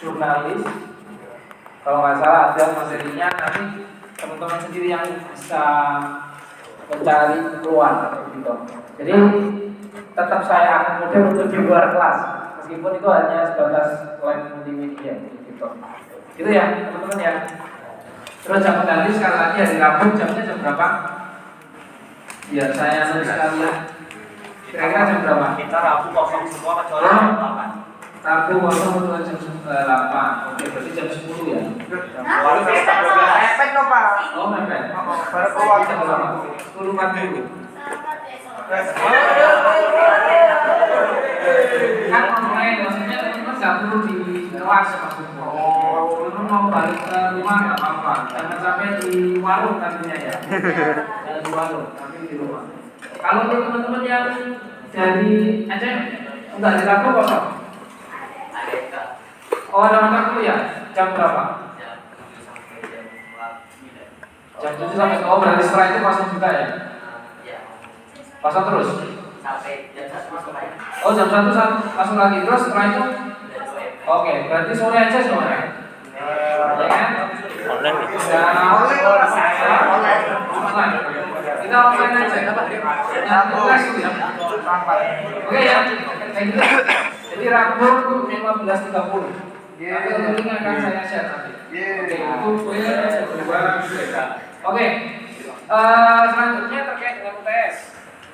jurnalis. Kalau nggak salah ada materinya, nanti teman-teman sendiri yang bisa mencari keluar gitu. Jadi tetap saya akomodir untuk di luar kelas, meskipun itu hanya sebatas lab multimedia gitu. Gitu ya teman-teman ya. Terus jam ganti sekali lagi hari Rabu jamnya jam berapa? Biar saya nulis sekalian. Kira-kira jam berapa? Kita Rabu kosong semua kecuali jam 8. Rabu kosong untuk jam 8. Oke, berarti jam 10 ya. Mepet dong Pak. Oh, mepet. Baru keluar Jam berapa? 10.40. Kan online, maksudnya teman-teman nggak perlu di kelas maksudnya. Teman-teman mau balik ke rumah nggak apa-apa. Jangan sampai di warung nantinya ya. Jangan di warung, tapi di rumah. Kalau untuk teman-teman yang dari Aceh, enggak di Rabu kosong. Oh, ada mata kuliah. Jam berapa? Jam 7 sampai oh berarti setelah itu kosong juga ya? Kosong terus? Sampai jam 1 masuk lagi. Oh jam 1 langsung lagi terus setelah itu? Oke, berarti sore aja semua ya? Ya kan? Online. Online. Kita online aja. Oke ya, kayak gitu. Jadi Rabu 15.30. Tapi link akan saya share nanti. Oke, itu kedua. Oke, selanjutnya terkait dengan UTS.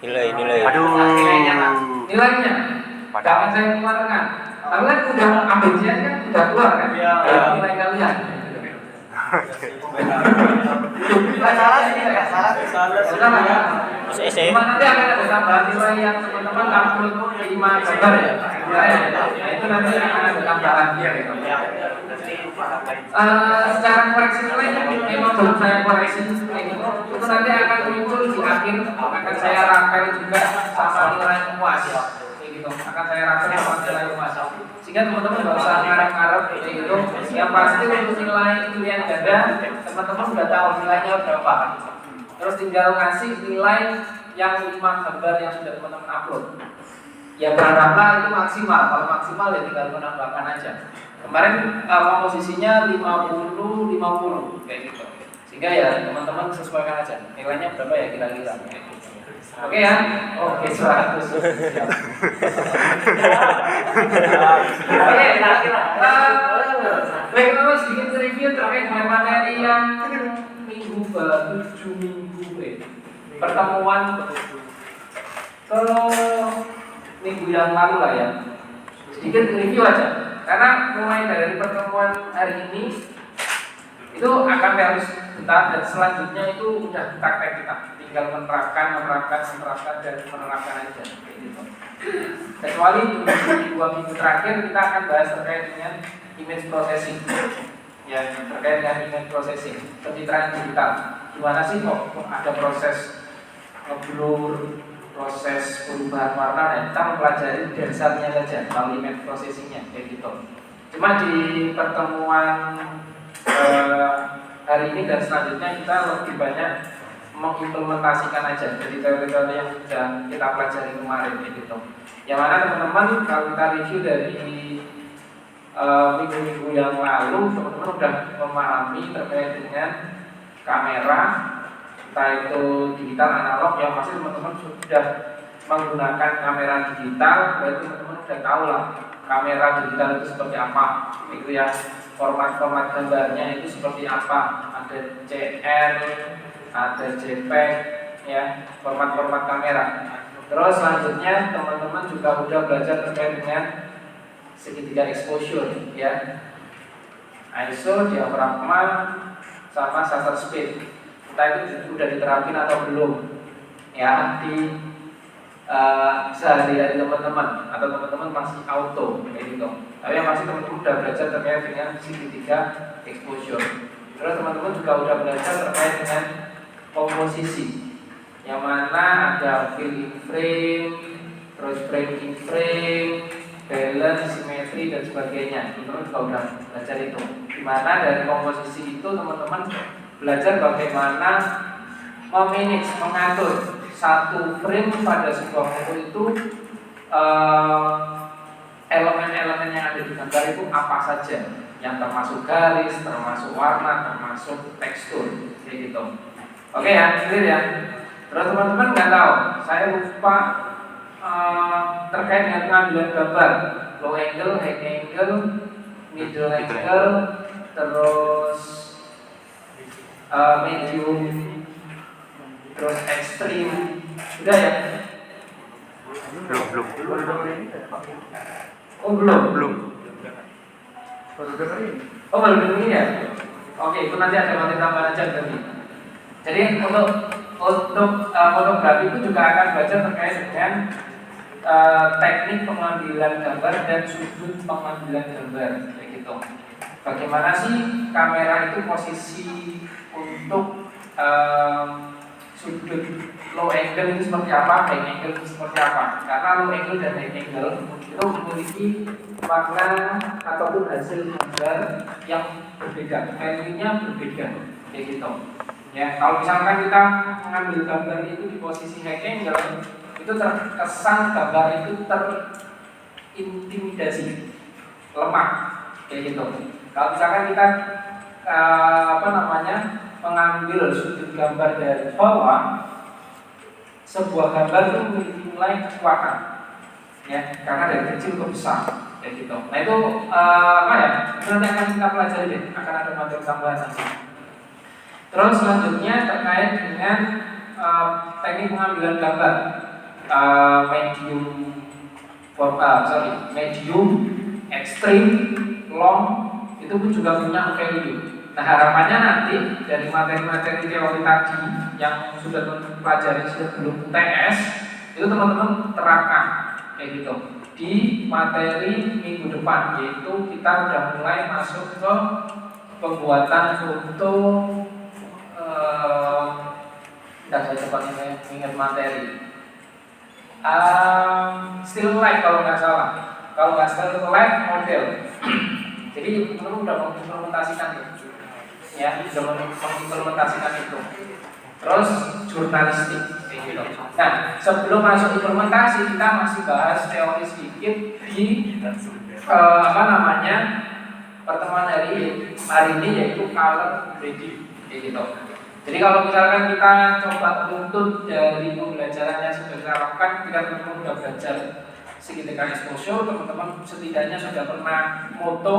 Nilai. Aduh. Nilainya. Jangan saya keluarkan. Tapi kan udah ambil ujian kan udah keluar kan? Iya. Nilai kalian. Salah. Terus essay. Cuma nanti akan ada tambahan nilai yang teman-teman upload 5 gambar ya. Nah, itu nanti akan ada tambahan dia gitu. Secara koreksi nilainya memang belum saya koreksi itu nanti akan muncul di akhir, akan saya rapel juga sama nilai UAS gitu. Akan saya rapel sama nilai UAS sehingga teman-teman nggak usah ngarep-ngarep gitu. Yang pasti untuk nilai pilihan ganda teman-teman sudah tahu nilainya berapa. Terus tinggal ngasih nilai yang 5 gambar yang sudah teman-teman upload. Ya berharaplah itu maksimal. Kalau maksimal ya tinggal menambahkan aja. Kemarin komposisinya 50-50 kayak gitu. Sehingga ya teman-teman sesuaikan aja. Nilainya berapa ya kira-kira. Oke ya? Oke, 100. Oke, baik teman-teman sedikit review terkait dengan materi yang minggu 7 minggu pertemuan ke minggu yang lalu lah ya. Sedikit review aja. Karena mulai dari pertemuan hari ini itu akan harus kita dan selanjutnya itu udah praktek kita tinggal menerapkan dan menerapkan aja gitu. Kecuali di 2 minggu terakhir kita akan bahas terkait dengan image processing ya, terkait dengan image processing pencitraan digital. Gimana sih kok ada proses ngeblur, proses perubahan warna, dan kita mempelajari dasarnya saja melalui image processingnya kayak gitu. Cuma di pertemuan hari ini dan selanjutnya kita lebih banyak mengimplementasikan aja dari teori-teori yang sudah kita pelajari kemarin gitu. Yang mana teman-teman kalau kita review dari minggu-minggu yang lalu, teman-teman sudah memahami terkait dengan kamera, entah itu digital analog, yang pasti teman-teman sudah menggunakan kamera digital, berarti teman-teman sudah tahu lah kamera digital itu seperti apa, itu ya, format-format gambarnya itu seperti apa, ada CR, ada JPEG, ya, format-format kamera. Terus selanjutnya teman-teman juga sudah belajar terkait dengan segitiga exposure, ya, ISO, diafragma, sama shutter speed. Entah itu sudah diterapin atau belum, ya, di sehari-hari teman-teman atau teman-teman masih auto kayak gitu. Tapi yang pasti teman-teman sudah belajar terkait dengan segitiga exposure. Terus teman-teman juga sudah belajar terkait dengan komposisi, yang mana ada fill in frame, terus frame in frame, balance, simetri dan sebagainya. Teman-teman juga sudah belajar itu. Dimana dari komposisi itu teman-teman belajar bagaimana memanage, mengatur satu frame pada sebuah foto itu elemen-elemen yang ada di gambar itu apa saja, yang termasuk garis, termasuk warna, termasuk tekstur, kayak gitu. Oke ya, clear ya. Terus teman-teman nggak tahu, saya lupa terkait dengan pengambilan gambar, low angle, high angle, middle angle, terus medium, terus extreme, udah ya? Belum. Oh belum. Baru dengerin. Oh baru dulu ya? Oke, itu nanti ada materi tambahan aja berarti. Jadi untuk fotografi itu juga akan belajar terkait dengan teknik pengambilan gambar dan sudut pengambilan gambar, kayak gitu. Bagaimana sih kamera itu posisi untuk sudut low angle itu seperti apa, high angle itu seperti apa? Karena low angle dan high angle itu memiliki makna ataupun hasil gambar yang berbeda, value-nya berbeda, kayak gitu. Ya, kalau misalkan kita mengambil gambar itu di posisi high angle, itu terkesan gambar itu terintimidasi, lemah, kayak gitu. Kalau misalkan kita mengambil sudut gambar dari bawah, sebuah gambar itu memiliki nilai kekuatan, ya, karena dari kecil ke besar, kayak gitu. Nah itu nanti akan kita pelajari deh, akan ada materi tambahan nanti. Terus selanjutnya terkait dengan teknik pengambilan gambar medium, extreme, long, itu pun juga punya value. Nah harapannya nanti dari materi-materi teori tadi yang sudah pelajari sebelum UTS itu teman-teman terapkan kayak gitu di materi minggu depan, yaitu kita sudah mulai masuk ke pembuatan foto. Saya coba ingat materi still life kalau nggak salah. Kalau nggak still life model. Jadi teman-teman udah mengimplementasikan itu, ya, sudah mengimplementasikan itu. Terus jurnalistik, kayak gitu. Nah, sebelum masuk implementasi kita masih bahas teori sedikit di pertemuan hari ini, yaitu color grading, kayak gitu. Jadi kalau misalkan kita coba tuntut dari pembelajaran yang sudah kita lakukan, kita teman-teman sudah belajar segitiga exposure, teman-teman setidaknya sudah pernah foto.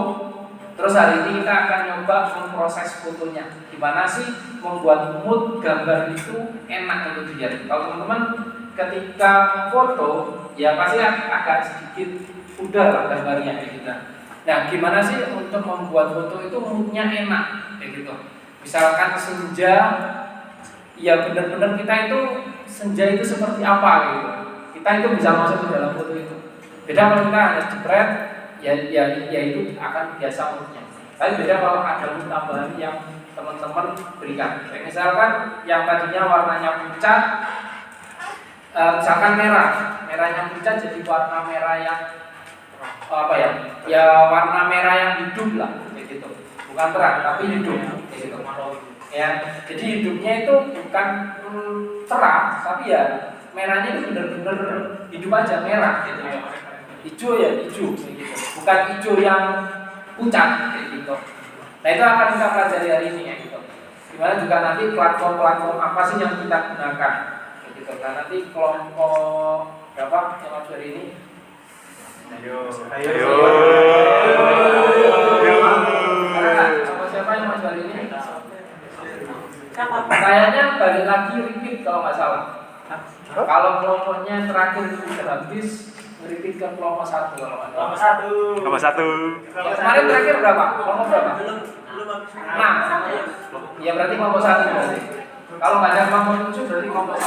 Terus hari ini kita akan coba memproses fotonya. Gimana sih membuat mood gambar itu enak untuk dilihat. Kalau teman-teman ketika foto, ya pasti agak sedikit udah lah gambarnya kayak gitu. Nah, gimana sih untuk membuat foto itu moodnya enak kayak gitu. Misalkan senja, ya benar-benar kita itu senja itu seperti apa gitu. Kita itu bisa masuk ke dalam foto itu. Beda kalau kita hanya jepret, ya itu akan biasa moodnya. Tapi beda kalau ada mood tambahan yang teman-teman berikan. Misalkan yang tadinya warnanya pucat, misalkan merahnya pucat jadi warna merah yang warna merah yang hidup lah, kayak gitu. Bukan terang tapi hidup, kayak gitu. Ya, jadi hidupnya itu bukan terang, tapi ya merahnya itu benar-benar hidup aja, merah gitu ya. Hijau ya hijau, kayak gitu. Bukan hijau yang pucat, kayak gitu. Nah itu akan kita pelajari hari ini ya gitu. Dimana juga nanti platform apa sih yang kita gunakan, kayak gitu. Nah nanti kelompok berapa yang maju hari ini? Ayo. Siapa yang maju hari ini? Kayaknya balik lagi repeat kalau nggak salah. Kalau kelompoknya terakhir itu sudah habis, repeat ke kelompok 1 kalau nggak salah. Kelompok 1. Yang kemarin terakhir berapa? Kelompok berapa? 6. Ya berarti kelompok 1 berarti. Kalau nggak ada kelompok 7 berarti kelompok 1.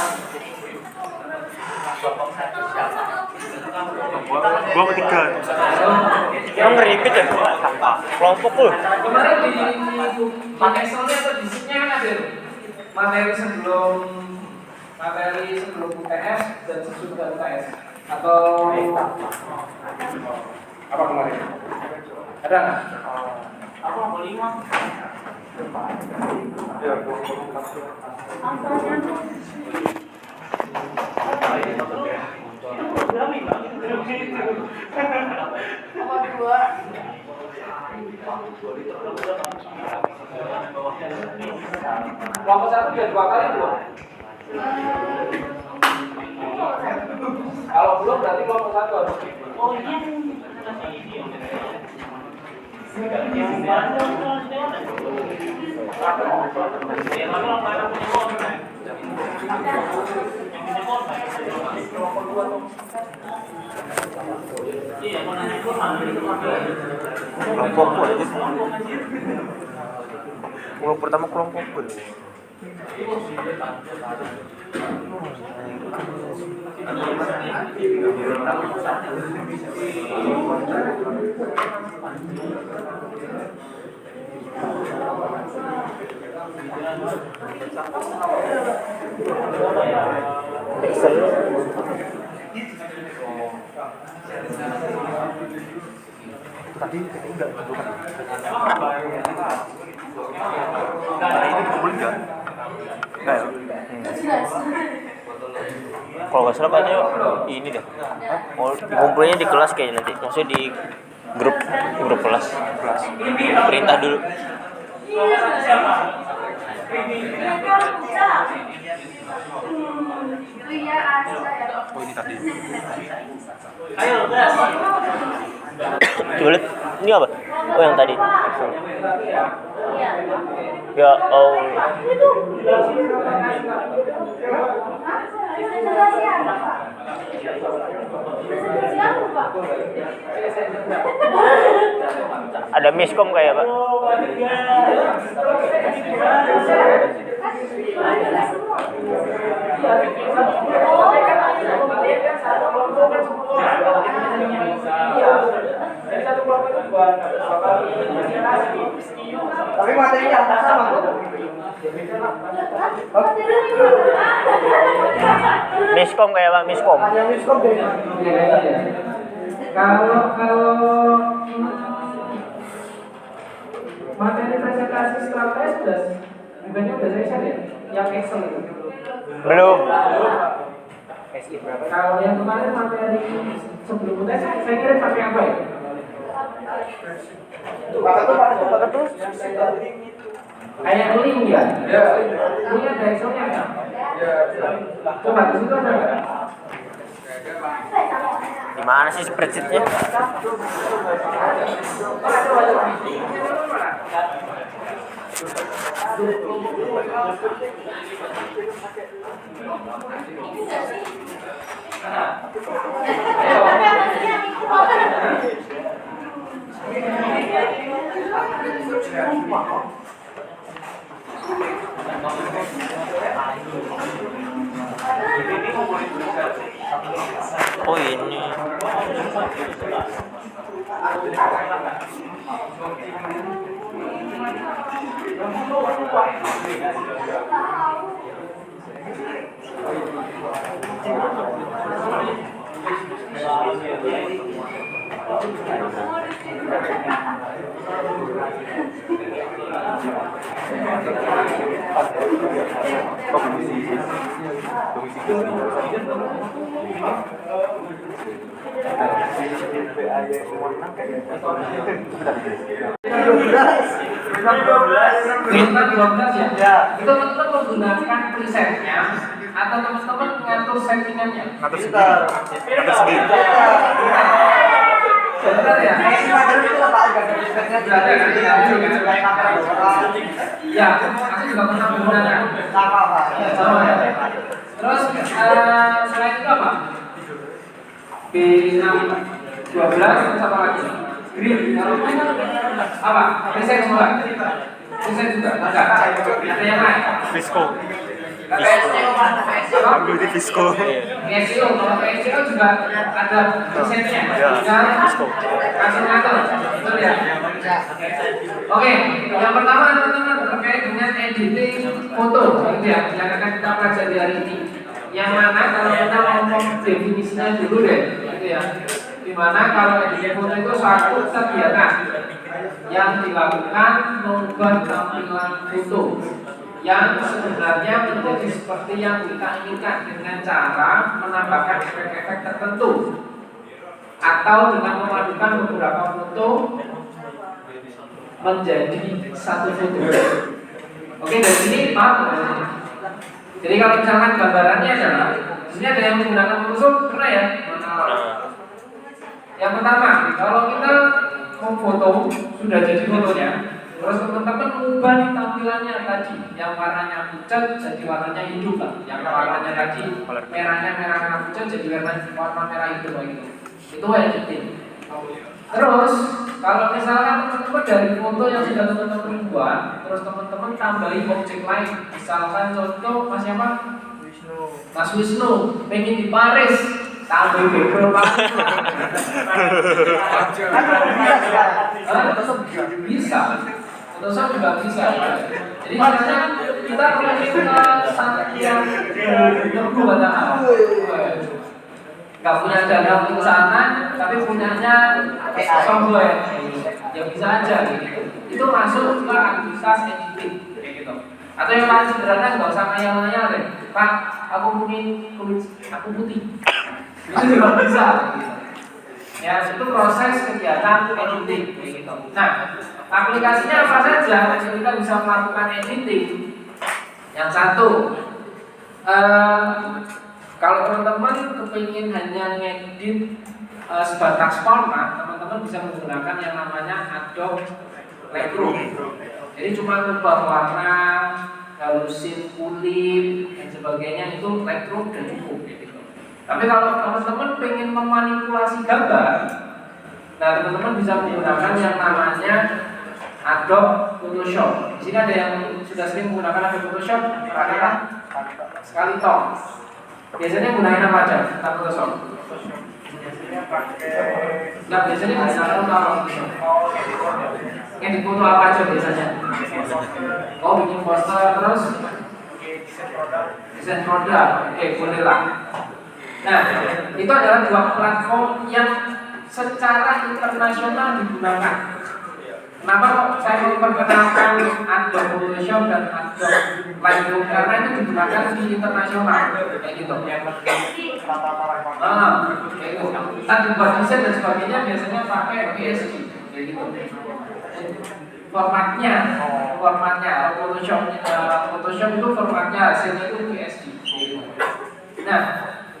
Gua ketiga. Yang repeat ya? Kelompok lu. Kemarin di Excelnya atau di sheetnya kan ada materi sebelum UTS dan sesudah UTS atau apa kemarin? Ada nggak? Aku mau 5. Nomor 2. Kelompok 1 dia 2 kali belum? Kalau belum berarti kelompok 1 harus. Oh iya. Kelompokku aja. Kelompok pertama kelompokku. Excel. Tadi enggak bukan. Ini boleh enggak? Enggak ya? Kalau nggak salah kayaknya ini deh. Oh, dikumpulnya di kelas kayaknya nanti. Maksudnya di grup kelas. Perintah dulu. Oh ini tadi. Coba lihat. Ini apa? Oh yang tadi. Ya Allah. Ada miskom kayak Pak. Tapi materinya sama kok. Miskom kayak Pak, miskom. Hanya miskom deh. Kalau materi presentasi setelah tes bukannya udah selesai ya? Yang Excel itu? Belum. Kalau yang kemarin materi sebelum tes saya kira pakai apa ya? Pakai tuh. Kayak link ya? Link ada Excelnya nggak? Coba di situ ada nggak? Gimana sih spreadsheetnya? Oh ini. Minta 12 ya? Itu teman-teman menggunakan presetnya atau teman-teman mengatur settingannya? Ngatur sendiri. Ngatur sendiri. Benar ya? Ya, aku juga pernah menggunakan. Sama ya. Terus selain itu apa? B612 terus apa lagi? Green. Apa? Preset juga. Preset juga. Enggak. Ada yang lain? Visco. Apa? Ambil di Visco. SEO, kalau SEO juga ada presetnya. Ya, Visco. Kasih ngatur, betul ya? Oke, yang pertama teman-teman terkait dengan editing foto, gitu ya, yang akan kita pelajari hari ini. Yang mana kalau kita ngomong definisinya dulu deh, gitu ya. Dimana kalau editing foto itu suatu kegiatan yang dilakukan mengubah tampilan foto yang sebenarnya menjadi seperti yang kita inginkan dengan cara menambahkan efek-efek tertentu atau dengan memadukan beberapa foto menjadi satu foto. Oke, dari sini paham? Jadi kalau misalkan gambarannya adalah di sini ada yang menggunakan Photoshop, pernah ya? Yang pertama, kalau kita memfoto sudah jadi fotonya, terus teman-teman ubah tampilannya tadi, yang warnanya pucat jadi warnanya hidup lah, yang warnanya tadi merahnya merah pucat jadi warna merah hidup gitu. Itu editing. Terus kalau misalkan teman-teman dari foto yang sudah teman-teman buat, terus teman-teman tambahin objek lain, misalkan contoh Mas siapa? Mas Wisnu pengen di Paris, tambahin background Paris. Bisa. Photoshop juga bisa. Jadi misalnya kita pengen ke yang berbeda hal. Gak punya dana untuk sana, tapi punyanya software, ya bisa aja gitu. Itu masuk ke aktivitas editing kayak gitu. Atau yang paling sederhana nggak usah ngayal-ngayal deh. Pak, aku ingin kulit aku putih. Itu juga bisa gitu. Ya, itu proses kegiatan editing kayak gitu. Nah, aplikasinya apa saja kita bisa melakukan editing? Yang satu, kalau teman-teman kepingin hanya ngedit sebatas format, teman-teman bisa menggunakan yang namanya Adobe Lightroom. Jadi cuma ubah warna, halusin kulit dan sebagainya, itu Lightroom dan cukup gitu. Tapi kalau teman-teman pengen memanipulasi gambar, nah teman-teman bisa menggunakan yang namanya Adobe Photoshop. Di sini ada yang sudah sering menggunakan Adobe Photoshop, perhatikan sekali toh. Biasanya gunain apa aja? Tentang Photoshop. Nggak, biasanya gunakan apa? Yang di foto apa aja biasanya? Oh, bikin poster terus desain produk. Oke, boleh lah. Nah, itu adalah dua platform yang secara internasional digunakan. Kenapa kok saya memperkenalkan Adobe Photoshop dan Adobe Lightroom? Karena itu digunakan di internasional, kayak gitu. Kayak gitu. Tadi buat desain dan sebagainya biasanya pakai PSD, kayak gitu. Formatnya Photoshop itu formatnya hasilnya itu PSD. Nah,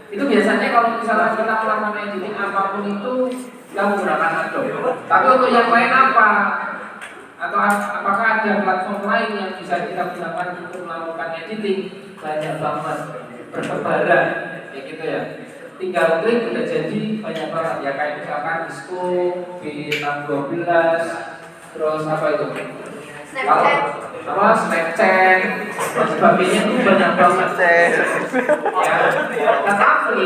itu biasanya kalau misalnya kita melakukan editing apapun itu kita menggunakan Adobe. Tapi untuk yang lain apa? Atau apakah ada platform lain yang bisa kita gunakan untuk melakukan editing? Banyak banget, bertebaran, kayak gitu ya. Tinggal klik udah jadi banyak banget ya, kayak misalkan Disco, B612, terus apa itu? Kalau Snapchat dan sebagainya itu banyak banget ya. Tetapi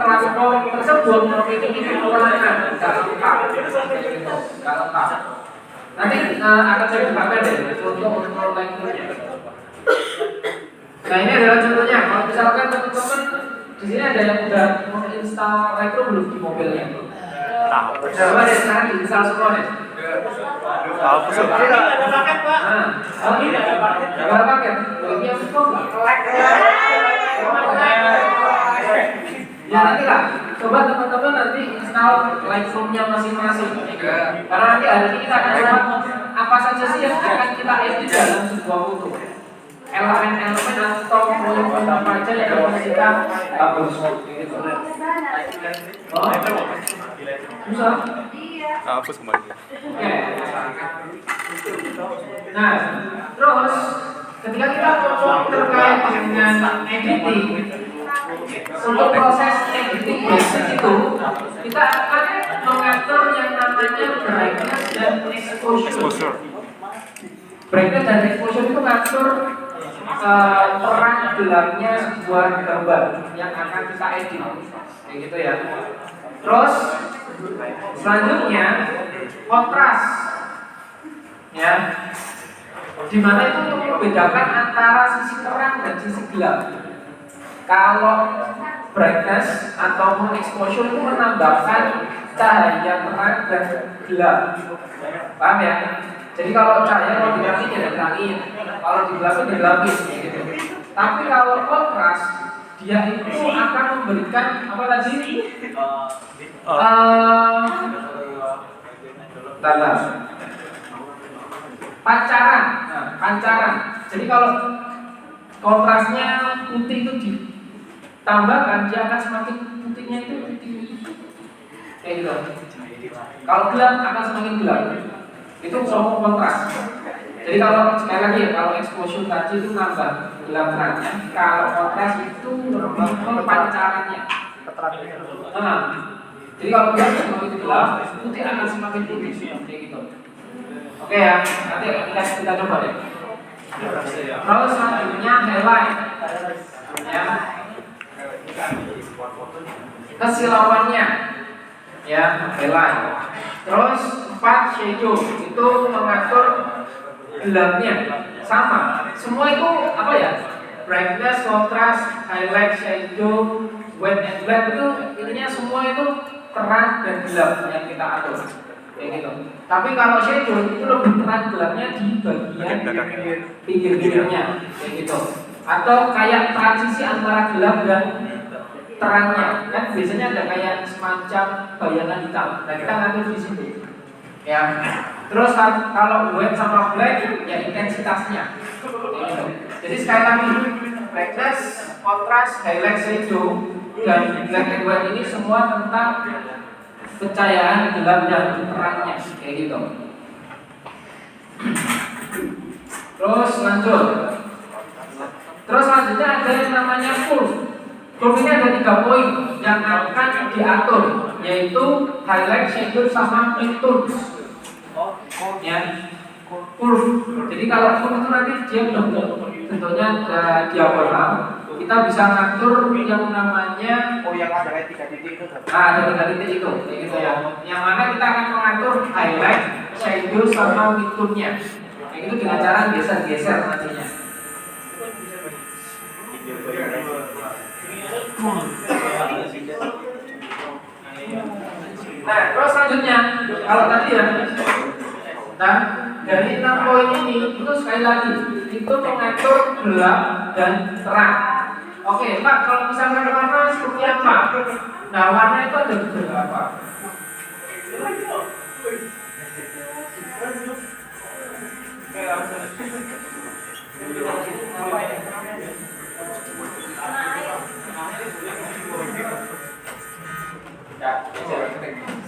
platform tersebut memiliki kekurangan nggak lengkap. Nanti akan saya bukakan deh contoh untuk Lightroom-nya. Nah, ini adalah contohnya. Kalau misalkan teman-teman di sini ada yang udah menginstal Lightroom belum di mobilnya? Coba deh sekarang diinstal semua deh. Ada paket, Pak. Oh, ini ada paket. Ada paket. Ini yang itu ya nanti lah. Coba teman-teman nanti install Lightroom-nya masing-masing. Karena nanti hari ini kita akan lihat apa saja sih yang akan kita edit dalam sebuah foto. Elemen-elemen atau poin-poin apa aja yang harus kita hapus. Gitu. Oh, bisa. Hapus kembali. Oke. Nah, terus ketika kita ngomong terkait dengan editing, untuk proses editing basic itu kita akan mengatur yang namanya brightness dan exposure. Brightness dan exposure itu mengatur terang gelapnya sebuah gambar yang akan kita edit, kayak gitu ya. Terus selanjutnya kontras, ya, dimana itu untuk membedakan antara sisi terang dan sisi gelap. Kalau brightness atau exposure itu menambahkan cahaya terang dan gelap. Paham ya? Jadi kalau cahaya kalau diterangin ya diterangin, kalau digelapin digelapin gitu. Tapi kalau kontras dia itu akan memberikan apa tadi? Pancaran. Nah, pancaran. Jadi kalau kontrasnya putih itu ditambahkan, dia akan semakin putihnya itu putih. Kayak gitu. Kalau gelap akan semakin gelap. Itu semua kontras. Jadi kalau sekali lagi ya, kalau exposure tadi itu nambah gelap terangnya. Kalau kontras itu lebih ke pancarannya. Nah, jadi kalau gelap semakin gelap, putih akan semakin putih. Kayak gitu. Oke ya, nanti kita coba deh. Terus selanjutnya highlight. Ya. Kesilauannya. Ya, highlight. Terus 4 shadow itu mengatur gelapnya. Sama. Semua itu apa ya? Brightness, contrast, highlight, shadow, white and black itu intinya semua itu terang dan gelap yang kita atur. Kayak gitu. Tapi kalau shadow itu lebih terang gelapnya di bagian pinggir-pinggirnya, kayak gitu. Atau kayak transisi antara gelap dan terangnya. Kan biasanya ada kayak semacam bayangan hitam. Nah, kita ngatur di situ. Ya. Terus kalau white sama black ya intensitasnya. Kayak gitu. Jadi sekali lagi brightness, contrast, highlight, shadow dan black and white ini semua tentang pencahayaan gelap dan terangnya, kayak gitu. Terus lanjut. Terus selanjutnya ada yang namanya curve. Curve ini ada 3 poin yang akan diatur, yaitu highlight, shadow, sama midtones. Ya, curve. Jadi kalau curve itu nanti dia bentuknya diagonal. Kita bisa ngatur yang namanya yang ada kayak 3 titik itu. ada 3 titik itu, kayak gitu ya. Yang mana kita akan mengatur highlight, shadow, sama midtone-nya. Kayak gitu dengan cara geser-geser nantinya. Nah, terus selanjutnya kalau tadi ya, nah dari 6 poin ini itu sekali lagi itu mengatur gelap dan terang. Oke, Pak, kalau misalkan warna seperti apa? Nah, warna itu ada beberapa.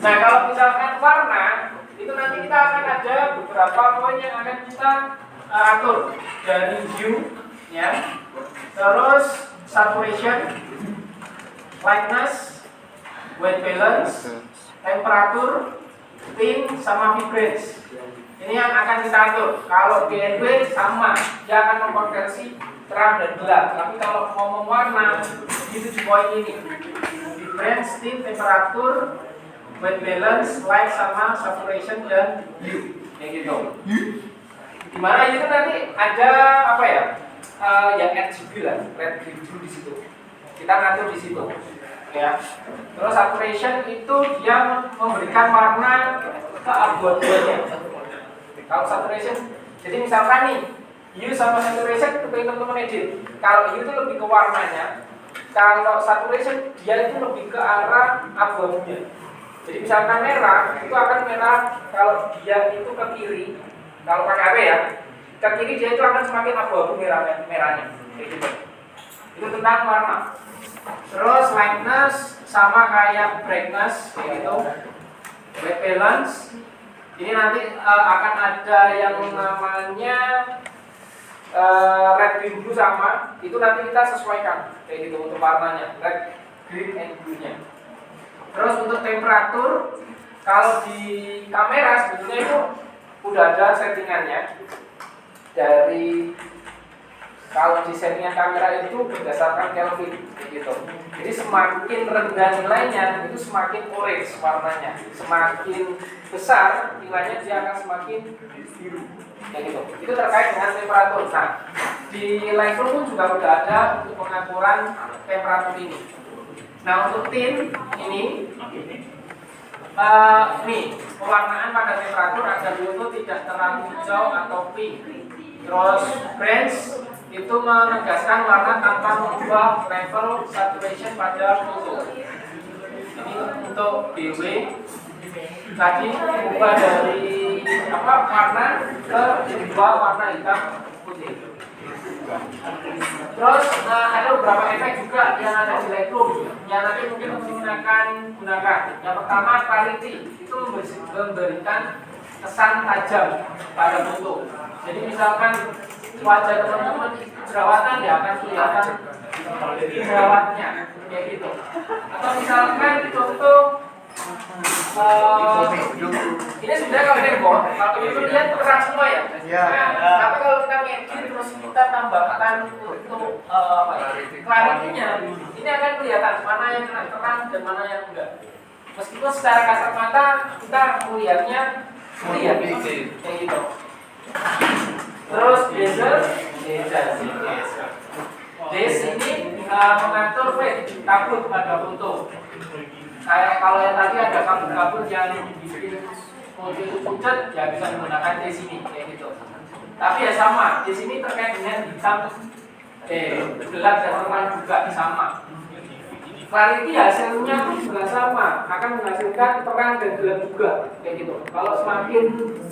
Nah, kalau misalkan warna itu nanti kita akan ada beberapa poin yang akan kita atur dari hue, ya, terus saturation, lightness, white balance, temperatur, tint, sama vibrance. Ini yang akan kita atur. Kalau DNB sama, dia akan mengkonversi terang dan gelap. Tapi kalau ngomong warna, di 7 poin ini, vibrance, tint, temperatur, white balance, light, sama saturation dan hue. Kayak gitu. Dimana itu nanti ada apa ya? Yang RGB lah, red, green, blue di situ. Kita ngatur di situ, ya. Terus saturation itu dia memberikan warna keabu-abuannya. Kalau saturation, jadi misalkan nih, hue sama saturation itu teman-teman edit. Kalau hue itu lebih ke warnanya, kalau saturation dia itu lebih ke arah abu-abunya. Jadi misalkan merah, itu akan merah kalau dia itu ke kiri. Kalau pakai HP ya, ke kiri dia itu akan semakin abu-abu merahnya, kayak gitu. Itu tentang warna. Terus lightness sama kayak brightness, kayak gitu. White balance. Ini nanti akan ada yang namanya red, green, blue sama. Itu nanti kita sesuaikan, kayak gitu untuk warnanya, red, green, and blue-nya. Terus untuk temperatur, kalau di kamera sebetulnya itu udah ada settingannya dari Kalau desainnya kamera itu berdasarkan Kelvin, gitu. Jadi semakin rendah nilainya itu semakin orange warnanya, semakin besar nilainya dia akan semakin biru, kayak gitu. Itu terkait dengan temperatur. Nah, di Lightroom pun juga sudah ada untuk pengaturan temperatur ini. Nah, untuk tint ini, nih pewarnaan pada temperatur agar itu tidak terlalu hijau atau pink. Terus range itu menegaskan warna tanpa mengubah level saturation pada foto. Ini untuk BW tadi mengubah dari warna ke dua warna hitam putih. Terus ada beberapa efek juga yang ada di Lightroom yang nanti mungkin gunakan. Yang pertama, clarity itu memberikan kesan tajam pada foto. Jadi misalkan wajah teman-teman jerawatan, ya akan kelihatan jerawatnya kayak gitu. Atau misalkan contoh ini sebenarnya kalau tembok, kalau itu lihat terang semua ya. Nah, tapi kalau kita ngedit terus kita tambahkan untuk clarity-nya, ini akan kelihatan mana yang terang dan mana yang enggak. Meskipun secara kasat mata kita melihatnya kayak gitu. Terus bezel ini mengatur fade kabut pada foto. Kayak kalau yang tadi ada kabut-kabut yang bikin foto itu pucat, ya bisa menggunakan di sini kayak gitu. Tapi ya sama, di sini terkait dengan hitam, gelap dan terang juga sama. Clarity hasilnya pun juga sama, akan menghasilkan terang dan gelap juga kayak gitu. Kalau semakin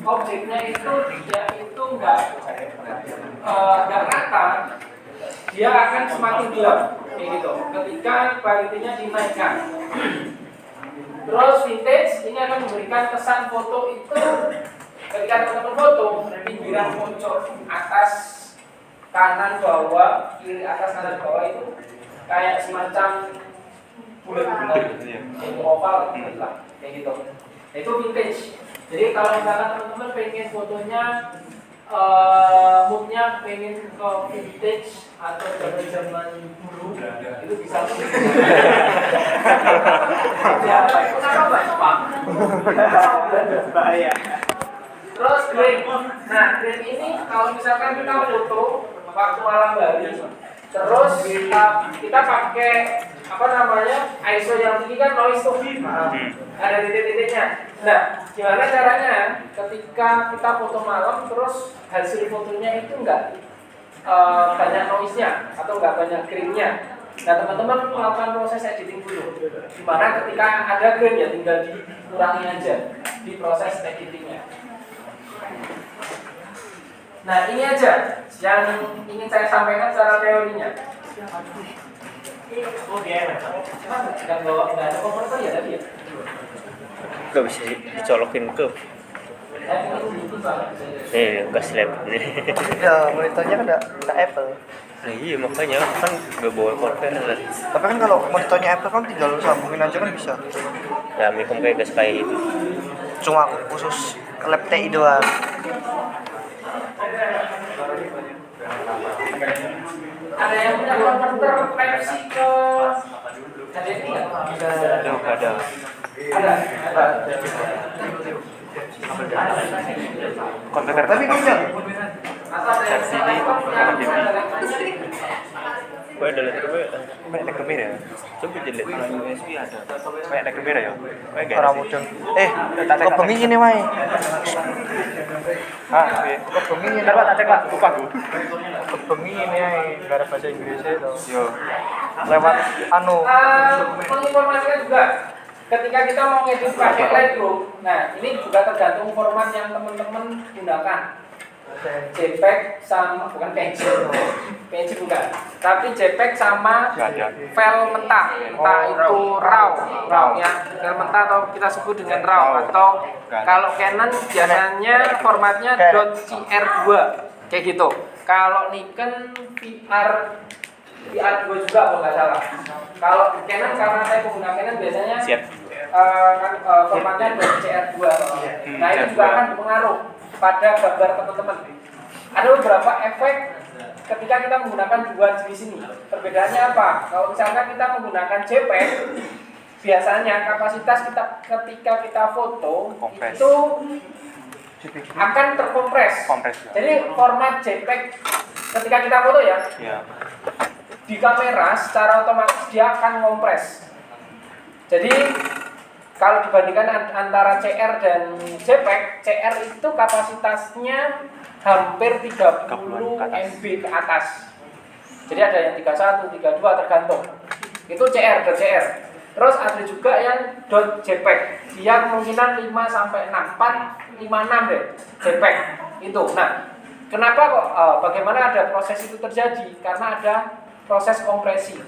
objeknya itu tidak itu enggak rata, dia akan semakin gelap kayak gitu. Ketika clarity-nya dinaikkan. Terus vintage ini akan memberikan kesan foto itu ketika teman-teman foto pinggiran pojok atas kanan bawah, kiri atas kanan bawah itu kayak semacam bulat-bulat oval kayak gitu. Itu vintage. Jadi kalau misalkan teman-teman pengen fotonya moodnya pengen ke vintage atau zaman dulu itu bisa bahaya. Terus green. Nah, green ini kalau misalkan kita foto waktu malam hari, terus kita pakai ISO yang tinggi kan noise tuh, ada titik-titiknya. Nah, gimana caranya ketika kita foto malam terus hasil fotonya itu enggak banyak noise-nya atau enggak banyak green-nya. Nah, teman-teman melakukan proses editing dulu. Dimana ketika ada green ya tinggal dikurangi aja di proses editingnya. Nah, ini aja yang ingin saya sampaikan secara teorinya. Nggak ada konverter ya tadi ya? Gak bisa dicolokin ke gas lab. Ya, monitornya kan ada Apple. Nah iya makanya kan gak bawa konverter. Tapi kan kalau monitornya Apple kan tinggal sambungin aja kan bisa. Ya mikom kayak gas kayak itu. Cuma aku khusus lab TI doang. Ada yang punya konverter Pepsi ke HDMI nggak? Ada. Konverter tapi punya. Gue ada lihat gue. Banyak kamera ya. Coba dilihat. Kalau USB ada. Banyak kamera ya. Orang mudeng. Kok bengi ini wae. Ah, iya. Kok bengi ini. Ntar tak cek Pak, lupa gue. Kok bengi ini ae, enggak ada bahasa Inggrisnya to. Yo. Lewat Menginformasikan juga ketika kita mau ngedit pakai Lightroom, nah ini juga tergantung format yang teman-teman gunakan. JPEG sama bukan PNG bukan, tapi JPEG sama file mentah, entah itu RAW ya, file mentah atau kita sebut dengan RAW, atau kalau Canon biasanya formatnya .cr2 kayak gitu. Kalau Nikon VR2 juga kalau nggak salah. Kalau Canon karena saya pengguna Canon biasanya formatnya .cr2. Nah itu juga akan berpengaruh pada gambar teman-teman. Ada beberapa efek ketika kita menggunakan dua jenis ini. Perbedaannya apa? Kalau misalkan kita menggunakan JPEG, biasanya kapasitas kita ketika kita foto Kompres. itu akan terkompres. Kompres. Jadi format JPEG ketika kita foto ya, Iya. di kamera secara otomatis dia akan ngompres. Jadi kalau dibandingkan antara CR dan JPEG, CR itu kapasitasnya hampir 30 MB ke atas. Jadi ada yang 31, 32 tergantung. Itu CR dan CR. Terus ada juga yang .jpeg. Dia kemungkinan 5 sampai 6, 4, 5, 6 deh JPEG itu. Nah, kenapa kok bagaimana ada proses itu terjadi? Karena ada proses kompresi.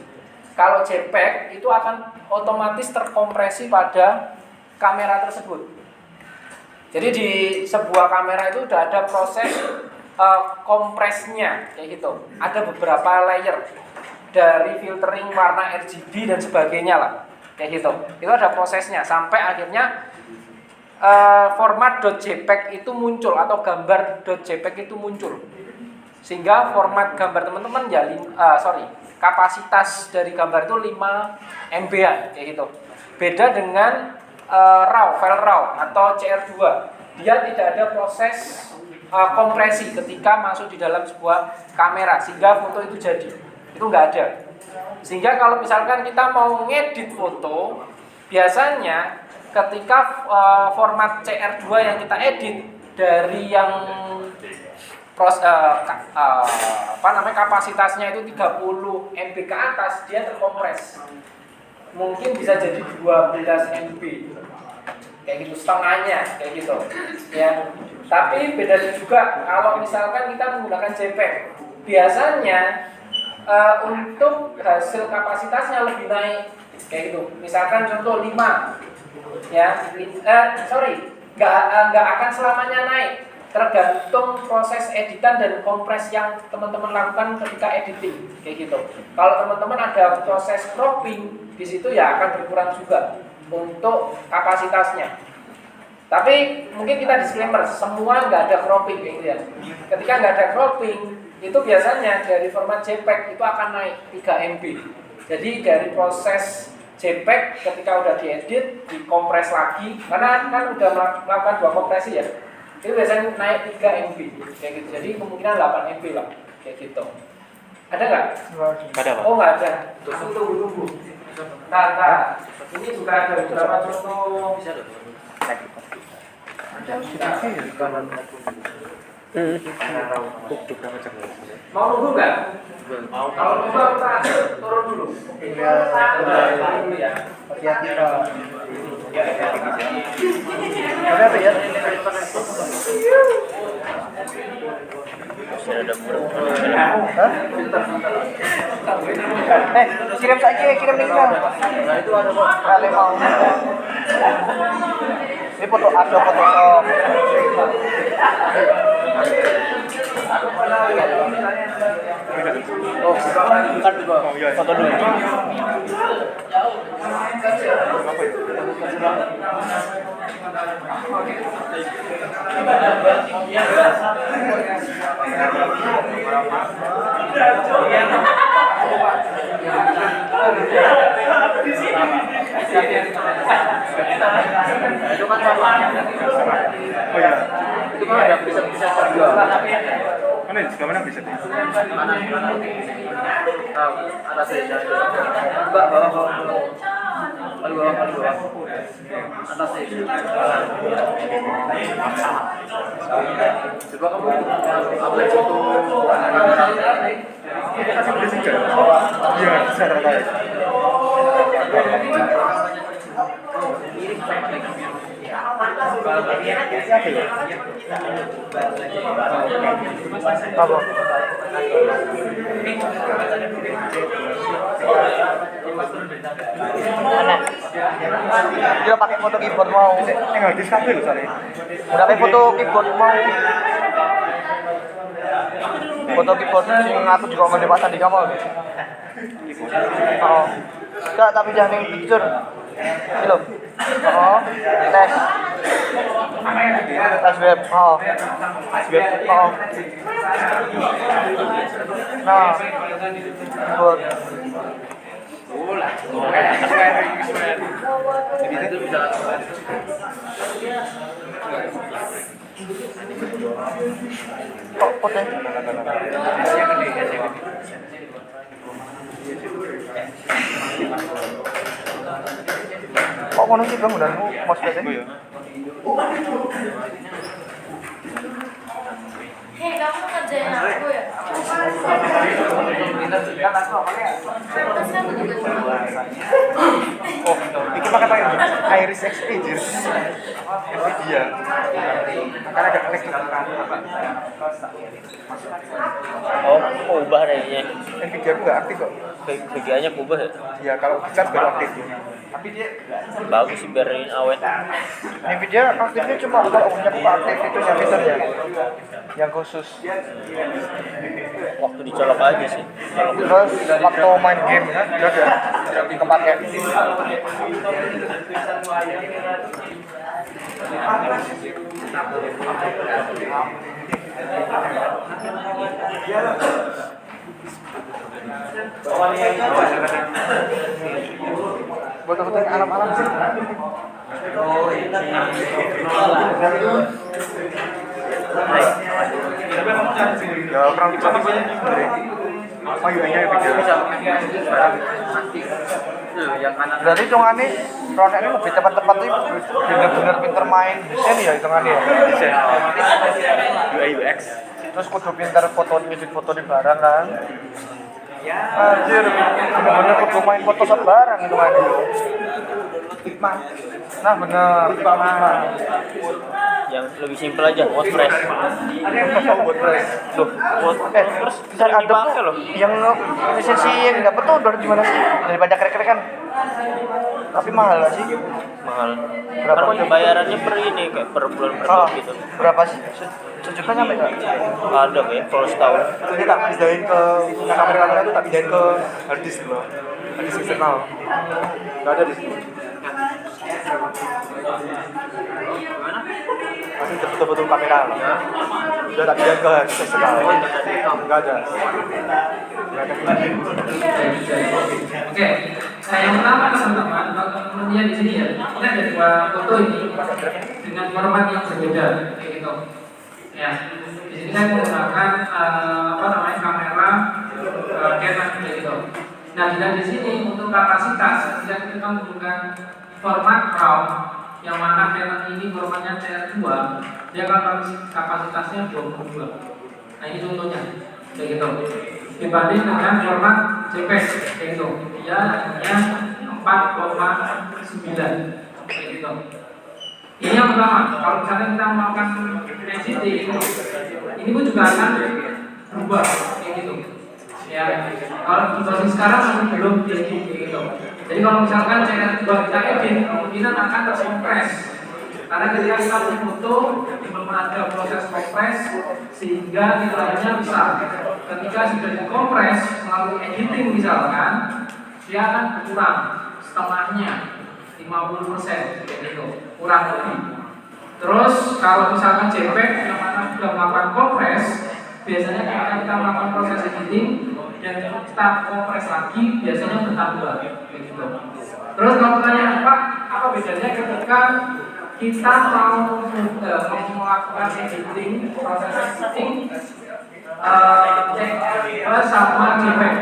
Kalau JPEG itu akan otomatis terkompresi pada kamera tersebut. Jadi di sebuah kamera itu sudah ada proses kompresnya kayak gitu. Ada beberapa layer dari filtering warna RGB dan sebagainya lah. Kayak gitu. Itu ada prosesnya sampai akhirnya format .jpeg itu muncul atau gambar .jpeg itu muncul. Sehingga format gambar teman-teman ya kapasitas dari gambar itu 5 MB-an kayak gitu. Beda dengan file RAW atau CR2. Dia tidak ada proses kompresi ketika masuk di dalam sebuah kamera sehingga foto itu jadi. Itu nggak ada. Sehingga kalau misalkan kita mau ngedit foto, biasanya ketika format CR2 yang kita edit dari yang kapasitasnya itu 30 MB ke atas, dia terkompres. Mungkin bisa jadi 12 MB. Kayak gitu setengahnya, kayak gitu. Ya. Tapi beda juga kalau misalkan kita menggunakan JPEG. Biasanya untuk hasil kapasitasnya lebih naik kayak gitu. Misalkan contoh 5 ya, nggak akan selamanya naik, tergantung proses editan dan kompres yang teman-teman lakukan ketika editing kayak gitu. Kalau teman-teman ada proses cropping di situ ya akan berkurang juga untuk kapasitasnya. Tapi mungkin kita disclaimer, semua nggak ada cropping kayak gitu ya. Ketika nggak ada cropping, itu biasanya dari format JPEG itu akan naik 3 MB. Jadi dari proses JPEG ketika udah diedit, dikompres lagi, karena kan udah melakukan 2 kompresi ya. Itu biasanya naik 3 MB kayak gitu. Jadi kemungkinan 8 MB lah kayak gitu. Ada nggak? Ada, Pak. Oh nggak ada. Tunggu. Nah, ini juga ada beberapa contoh. Mau nunggu nggak? Kalau nunggu kita turun dulu. Dulu ya. Apa ya? Kirim saja, kirim link lah. Nah itu ada kok. Kali mau. Ini foto ada foto. Oh, bukan juga. Foto dulu. Itu kan sama. Oh iya. Itu kan ada bisa juga. Mana mana bisa nih? Mana? Ada saya. Enggak bawah. Aduh. Atas saya. Coba kamu upload foto. Kasih beli juga. Iya, bisa terkait. Apa? Mana? Dia pakai foto keyboard mau. Enggak diskabel loh soalnya. Udah pakai foto keyboard mau. Foto keyboard yang aku juga mau dipasang di kamar. Oh. Enggak, tapi jangan yang picture. Ini loh. Oh, tes. SWF. Oh. Nah. Buat. Kok potnya? Kok ngono sih bangunanmu Mas Bete? Oh ya. Hei, kamu kerjain aku ya? Terus aku juga cuma Oh, iki pakai Iris XP jir. Nvidia. Karena ada elektrik. Oh, ubah kayaknya. Nvidia aku nggak aktif kok. VGA-nya ubah ya? Ya kalau di charge baru aktif. Bagus sih biar ini awet. Nvidia aktifnya cuma kalau punya aktif itu yang fiturnya yang khusus. Waktu dicolok aja sih. Kalau Terus waktu main game kan udah kepake. Buat foto yang alam-alam sih. Ya kurang lebih sama sih. Oh iya Nvidia. Berarti hitungannya Ronet ini lebih tepat-tepat sih bener-bener pinter main desain ya hitungannya ya. Desain. UI UX. Terus kudu pinter ngedit foto di barang kan. Anjir, bener-bener kudu main Photoshop barang hitungannya. Nah bener, yang lebih simpel aja, WordPress. WordPress. Loh, Terus sering ada dipakai tuh loh. yang lisensi yang dapat tuh dari gimana sih? Daripada krek-krekan. Tapi mahal gak sih? Mahal. Berapa? Kan bayarannya per ini kayak per bulan per Oh, gitu. berapa sih? Sejuta nyampe nggak? Ada kayak kalau setahun. Ini tak pindahin ke kamera itu tak pindahin ke hard disk loh. Hard disk eksternal. Nggak ada di sini. Masih betul-betul kamera loh. Udah tak pindahin ke hard disk eksternal. Nggak ada. Oke, nah yang pertama teman-teman, kalau kemudian di sini ya, kita ada dua foto ini dengan format yang berbeda, kayak gitu. Ya, di sini saya menggunakan kamera Canon kayak gitu. Nah, di sini untuk kapasitas, ketika kita menggunakan format RAW, yang mana Canon ini formatnya CR2, dia akan kapasitasnya 22. Nah, ini contohnya, kayak gitu. Dibanding dengan format JPEG kayak gitu, dia hanya 4,9 kayak gitu. Ini yang pertama. Kalau misalnya kita melakukan editing, ini pun juga akan berubah kayak gitu. Ya, kalau di versi sekarang masih belum diedit kayak gitu. Jadi kalau misalkan channel kita edit, kemungkinan akan terkompres. Karena ketika kita foto belum ada proses kompres, sehingga nilainya besar. Ketika sudah dikompres melalui editing misalkan, dia akan berkurang setengahnya 50% gitu, kurang lebih. Terus kalau misalkan JPEG yang mana sudah melakukan kompres, biasanya ketika kita melakukan proses editing dan kita kompres lagi, biasanya bertambah gitu. Terus kalau pertanyaan apa bedanya ketika kita mau melakukan editing, proses editing CR2 sama JPEG.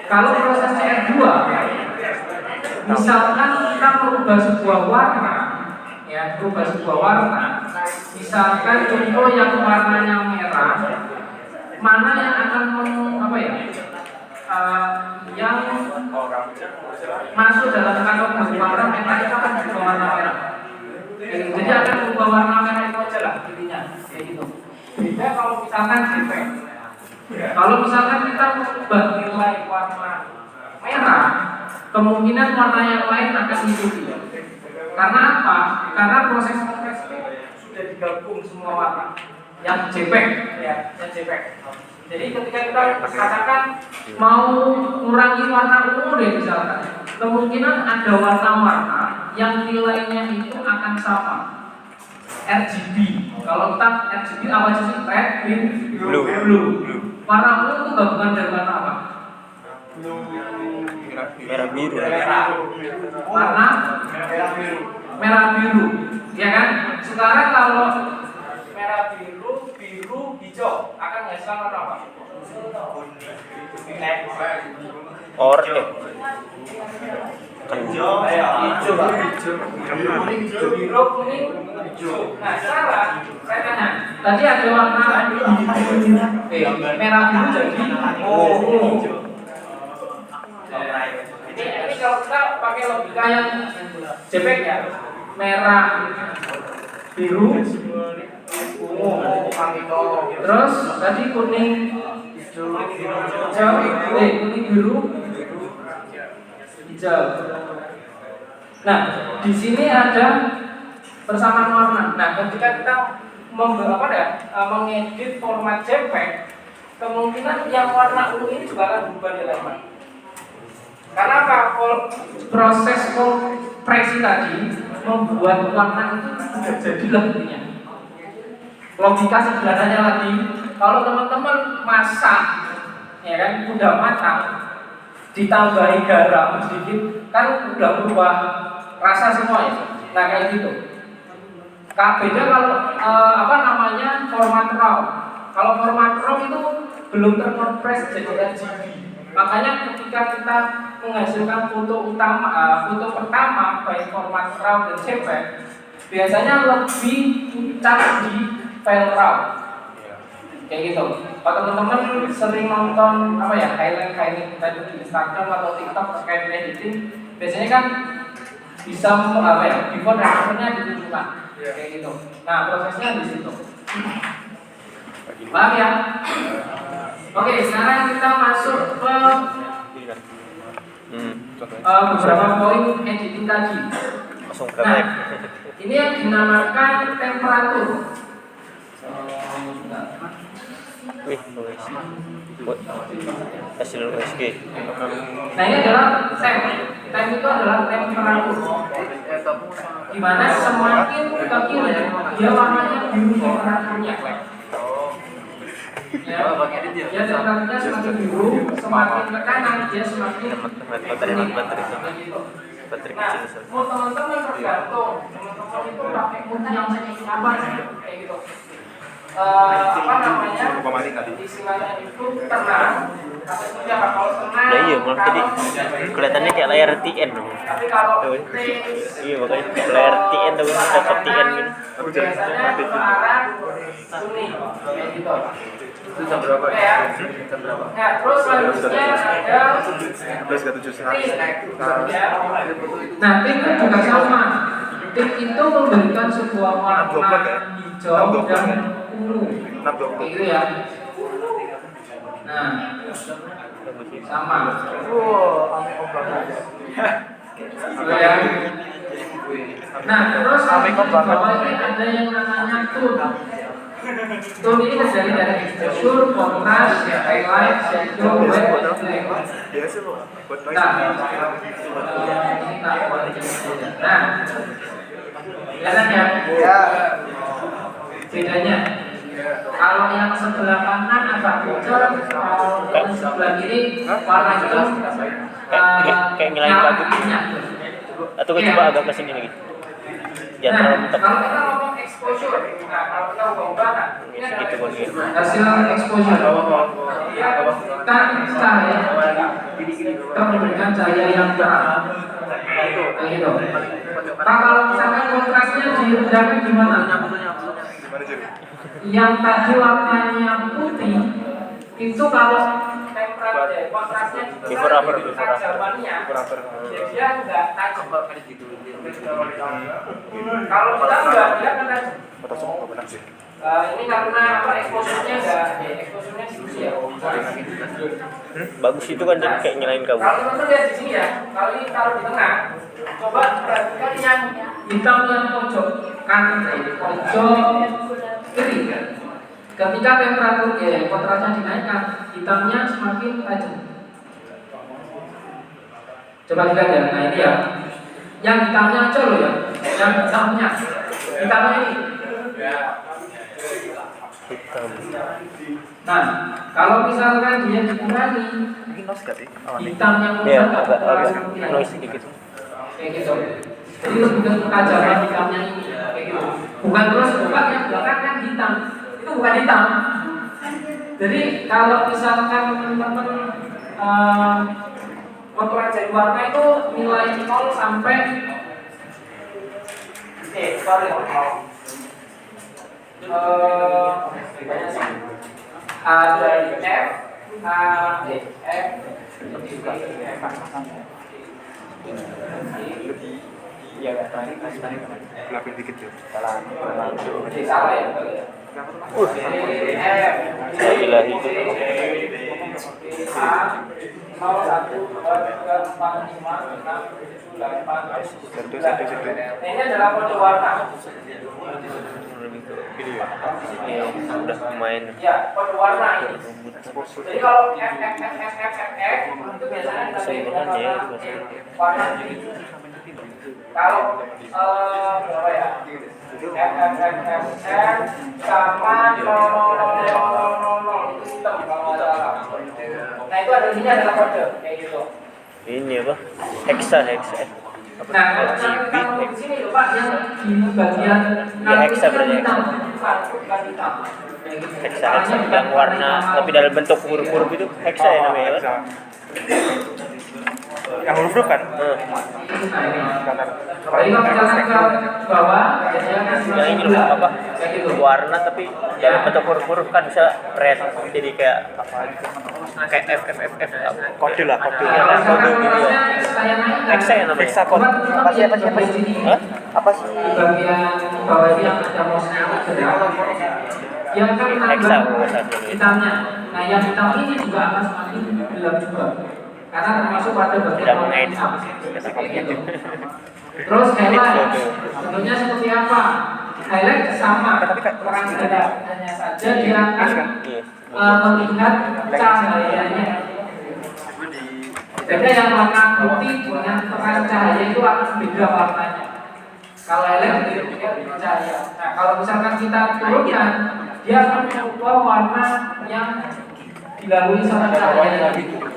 Kalau proses CR2, misalkan kita merubah sebuah warna, ya merubah sebuah warna, misalkan contoh yang warnanya merah, mana yang akan yang masuk dalam kantong warna merah itu akan berubah warna merah. Jadi akan berubah warna merah itu aja lah intinya, kayak gitu. Beda kalau misalkan JPEG. Kalau misalkan kita merubah nilai warna merah, kemungkinan warna yang lain akan mengikuti. Karena apa? Karena proses konversi sudah digabung semua warna. Yang JPEG, ya, yang JPEG. Jadi ketika kita katakan mau kurangi warna ungu deh misalkan, kemungkinan ada warna-warna yang nilainya itu akan sama. RGB. Kalau kita RGB apa sih? Red, green, blue. Warna ungu itu gabungan dari warna apa? Merah biru. Warna merah biru, ya kan? Sekarang kalau merah biru, biru, hijau akan menghasilkan warna apa? Biru, kuning, hijau. Nah, sekarang saya tanya, tadi ada warna merah biru jadi ungu. Ini kalau kita pakai logika yang JPEG ya, merah, biru, ungu, terus tadi kuning, hijau, kuning, biru, hijau. Nah, di sini ada persamaan warna. Nah, ketika kita mengedit format JPEG, kemungkinan yang warna ungu ini juga akan berubah dalam. Karena apa? Proses kompresi tadi membuat warna itu sudah jadi lebihnya. Logika sederhananya lagi, kalau teman-teman masak, ya kan, udah matang, ditambahi garam sedikit, kan udah berubah rasa semua ya. Nah kayak gitu. Beda kalau format RAW. Kalau format RAW itu belum terkompres jadi RGB. Makanya ketika kita menghasilkan foto pertama baik format RAW dan JPEG, biasanya lebih canggih di file RAW. Kayak gitu. Kalau teman-teman sering nonton highlight tadi di Instagram atau TikTok terkait editing, biasanya kan bisa before dan afternya ditunjukkan. Kayak gitu. Nah, prosesnya di situ. Paham ya? Oke, sekarang kita masuk ke beberapa poin editing tadi. Nah, ini yang dinamakan temperatur. Hasil USG. Nah, ini adalah temp itu adalah temperatur. Di mana semakin ke kiri dia warnanya biru temperaturnya. Ya, dia temperaturnya semakin biru, semakin ke kanan dia semakin kuning. Nah, mau teman-teman tergantung teman-teman itu pakai mood yang apa kayak gitu. Istilahnya itu tenang. Maksudnya kalau tenang. Ya iya, malah tadi kelihatannya kayak layar TN. Tapi kalau iya makanya layar TN tuh laptop TN gitu. Biasanya ke arah kuning kayak gitu. Itu jam berapa ya? Jam berapa? Nah, terus selanjutnya ada nah, pink juga sama. Pink itu memberikan sebuah warna hijau dan ungu. Kayak gitu ya. Nah, sama. Nah, terus di bawah ini ada yang namanya tone. Tone ini terdiri dari exposure, contrast, highlight, shadow, white, black. Nah, kelihatan ya? Bedanya. Kalau yang sebelah kanan agak hijau, kalau yang sebelah kiri warna hitam kayak ngilangin lagu. Atau coba agak ke sini lagi. Jangan terlalu mentok. Kalau kita ngomong exposure, kalau kita ubah ini segitu kan gitu. hasil exposure. Dia cahaya, kita memberikan cahaya yang terang. Kayak gitu. Nah, kalau misalkan kontrasnya direndahkan gimana? Yang tadi warnanya putih itu kalau temperatur kontrasnya ketajamannya dia enggak tajam. Kalau kita enggak dia akan tajam. Ini karena exposure-nya enggak exposure-nya sedikit ya. Bagus itu kan jadi kayak nyalain kabel. Kalau teman-teman lihat di sini ya, kalau ini taruh di tengah, coba perhatikan yang hitam yang pojok kanan pojok kiri. Ketika temperatur kontrasnya dinaikkan, hitamnya semakin tajam. Coba lihat ya, nah ini ya. Yang hitamnya aja loh ya. Yang hitamnya ini. Hitam. Nah, kalau misalkan dia dikurangi Ini nos gak sih? Oh, ini. hitam yang Ya, mutlak agak noise sedikit. kayak gitu. Jadi lebih ke kekajaman hitamnya ini kayak gitu. Bukan terus bukan yang belakang kan hitam. Itu bukan hitam. Jadi kalau misalkan teman-teman kotoran jadi warna itu nilai 0 sampai ada F, F, Gelapin dikit ya. salah ya. Gila itu. Ini adalah kode warna. Iya, udah lumayan. Ya, kode warna ini. Jadi kalau F itu biasanya kita dengan warna biru. Kalau berapa ya? F sama 0000 itu hitam kalau nggak salah. Nah itu ada ini adalah kode kayak gitu. Ini apa? Hexa. Nah kalau di sini loh Pak yang di bagian Ya, hexa berarti hitam, bukan hitam. Kayak gitu. Hexa yang warna tapi dalam bentuk huruf-huruf itu hexa ya namanya kan? Yang huruf kan? Jadi kalau misalkan ke bawah, biasanya Yang ini loh apa? Warna tapi dalam bentuk huruf-huruf kan bisa red jadi kayak apa gitu. Kayak F Kode lah, kode. Iya, kan kode gitu ya. Hexa ya namanya. Hexa kode. Apa sih? Hah? Apa sih? Di bagian bawah ini yang ada mouse-nya yang kan Hexa, hitamnya. Nah yang hitam ini juga akan semakin gelap juga. Karena termasuk pada bagian Tidak warna mengedit. hitam. Gitu. Terus highlight, bentuknya seperti apa? Highlight sama peran hanya saja dia akan melihat cahayanya. Beda yang warna putih dengan terang cahaya itu akan beda warnanya. Kalau highlight itu cahaya. Nah kalau misalkan kita turunkan, dia akan mengubah warna yang dilalui sama cahaya.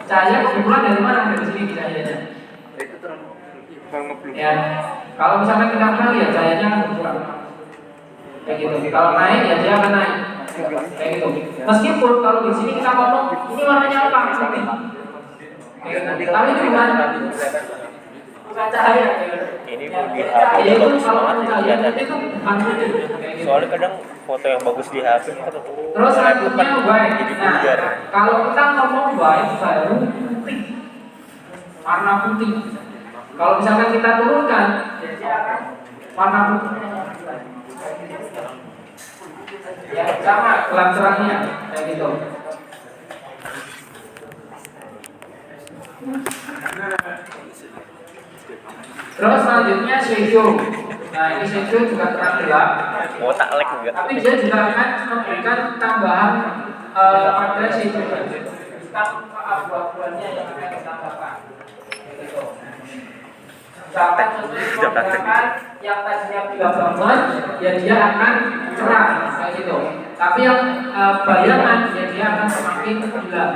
Cahaya kebetulan dari mana? Dari sini cahayanya. Ya, kalau misalkan kita kenal ya cahayanya akan berkurang. Kayak gitu. Kalau naik ya dia akan naik. Kayak gitu. Meskipun kalau di sini kita ngomong ini warnanya apa? Putih. Kayak gitu. Tapi itu bukan cahaya. Ini Ya, di HP cahaya itu bagus kalau banget cahaya kelihatan. itu bukan putih. Kayak gitu. Soalnya kadang foto yang bagus di HP kan Terus selanjutnya white. jadi Nah, vulgar. kalau kita ngomong white baru putih, warna putih. Kalau misalkan kita turunkan, dia akan warna putihnya. Ya sama gelap cerahnya kayak gitu. Terus selanjutnya shadow. Nah ini shadow juga terang gelap. Mau tak lag juga. Tapi dia juga akan memberikan tambahan pada shadow hitam abu-abuannya yang akan ditambahkan. Gitu. Misalkan contohnya menggunakan yang tadinya gelap banget, ya dia akan cerah kayak gitu. Tapi yang bayangan ya dia akan semakin gelap.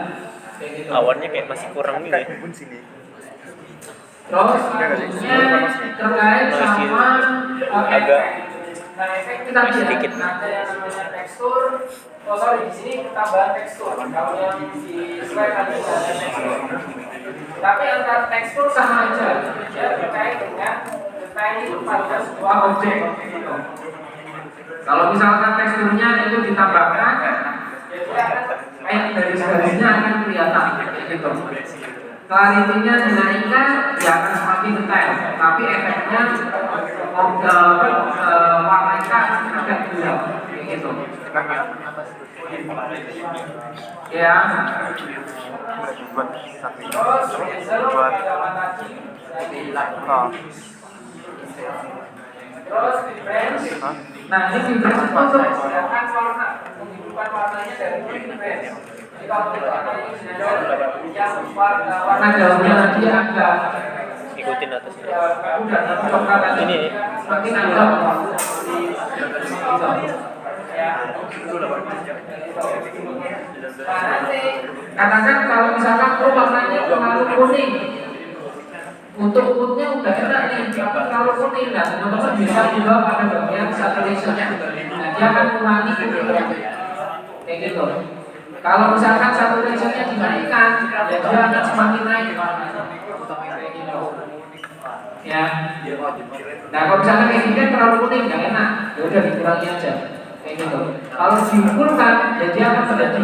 Kayak gitu. Awannya kayak masih kurang gitu ya. Kayak bun sini. Terus selanjutnya terkait sama agak nah efek kita sedikit. ada yang namanya tekstur. Oh sorry, di sini tambahan tekstur. Kalau yang di slide tadi tidak ada tekstur. Tapi antara tekstur sama aja, dia terkait dengan detail pada sebuah objek. Gitu. Kalau misalkan teksturnya itu ditambahkan, ya dia akan kayak garis-garisnya akan kelihatan. Gitu. Clarity-nya dinaikkan, ya akan semakin detail. Tapi efeknya warnanya agak gelap, gitu. Ya. Terus bezel halaman tadi jadi terus difference. Nah ini difference itu untuk membedakan warna, menghidupkan warnanya dari difference. Jadi kalau warna ini yang warna dalamnya nanti agak ikutin atasnya. udah coklat aja. Ini. Makin ada. Katakan kalau misalkan warnanya terlalu kuning, untuk umutnya udah enak nih, tapi kalau kuning nah teman-teman bisa juga pada bagian saturationnya. Nah dia akan mengurangi kuningnya, kayak gitu. Kalau misalkan saturationnya dinaikkan, ya dia akan semakin naik warnanya, kayak gitu. Ya. Nah kalau misalkan kayak gini kan terlalu kuning, nggak enak, ya udah dikurangi aja, kayak gitu. Kalau diumpulkan, ya dia akan menjadi